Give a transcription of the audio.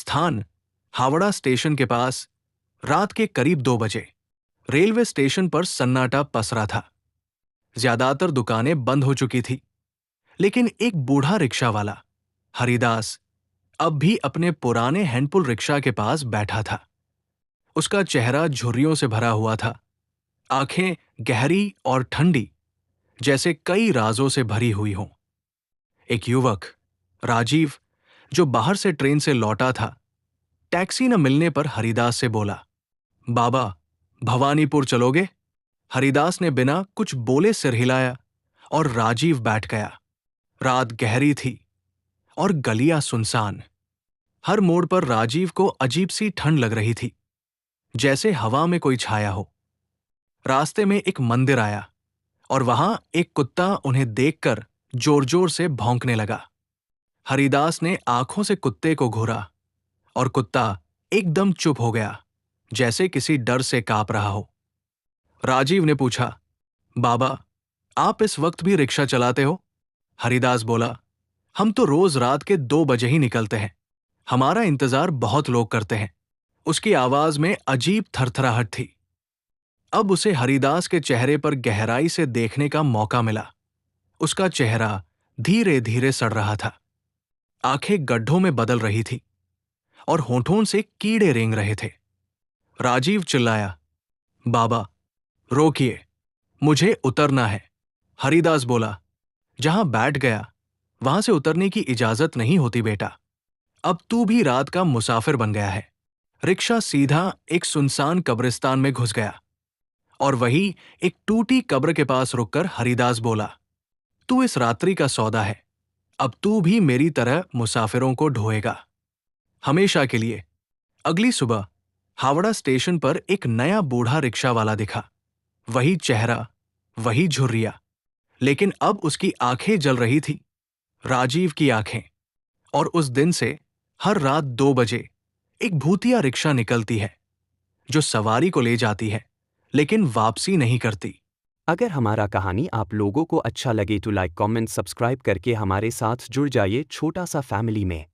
स्थान हावड़ा स्टेशन के पास रात के करीब 2 बजे। रेलवे स्टेशन पर सन्नाटा पसरा था। ज्यादातर दुकानें बंद हो चुकी थी, लेकिन एक बूढ़ा रिक्शा वाला हरिदास अब भी अपने पुराने हैंडपुल रिक्शा के पास बैठा था। उसका चेहरा झुर्रियों से भरा हुआ था, आंखें गहरी और ठंडी, जैसे कई राजों से भरी हुई हों। एक युवक, राजीव, जो बाहर से ट्रेन से लौटा था, टैक्सी न मिलने पर हरिदास से बोला, बाबा, भवानीपुर चलोगे? हरिदास ने बिना कुछ बोले सिर हिलाया और राजीव बैठ गया। रात गहरी थी और गलियां सुनसान। हर मोड़ पर राजीव को अजीब सी ठंड लग रही थी, जैसे हवा में कोई छाया हो। रास्ते में एक मंदिर आया और वहां एक कुत्ता उन्हें देखकर जोर जोर से भौंकने लगा। हरिदास ने आंखों से कुत्ते को घूरा और कुत्ता एकदम चुप हो गया, जैसे किसी डर से कांप रहा हो। राजीव ने पूछा, बाबा, आप इस वक्त भी रिक्शा चलाते हो? हरिदास बोला, हम तो रोज रात के 2 बजे ही निकलते हैं। हमारा इंतजार बहुत लोग करते हैं। उसकी आवाज में अजीब थरथराहट थी। अब उसे हरिदास के चेहरे पर गहराई से देखने का मौका मिला। उसका चेहरा धीरे धीरे सड़ रहा था, आंखें गड्ढों में बदल रही थी और होठों से कीड़े रेंग रहे थे। राजीव चिल्लाया, बाबा, रोकिए, मुझे उतरना है। हरिदास बोला, जहां बैठ गया वहां से उतरने की इजाजत नहीं होती बेटा। अब तू भी रात का मुसाफिर बन गया है। रिक्शा सीधा एक सुनसान कब्रिस्तान में घुस गया और वही एक टूटी कब्र के पास रुककर हरिदास बोला, तू इस रात्रि का सौदा है। अब तू भी मेरी तरह मुसाफिरों को ढोएगा, हमेशा के लिए। अगली सुबह हावड़ा स्टेशन पर एक नया बूढ़ा रिक्शा वाला दिखा। वही चेहरा, वही झुर्रिया, लेकिन अब उसकी आंखें जल रही थी, राजीव की आंखें। और उस दिन से हर रात 2 बजे एक भूतिया रिक्शा निकलती है, जो सवारी को ले जाती है लेकिन वापसी नहीं करती। अगर हमारा कहानी आप लोगों को अच्छा लगे तो लाइक, कमेंट, सब्सक्राइब करके हमारे साथ जुड़ जाइए छोटा सा फैमिली में।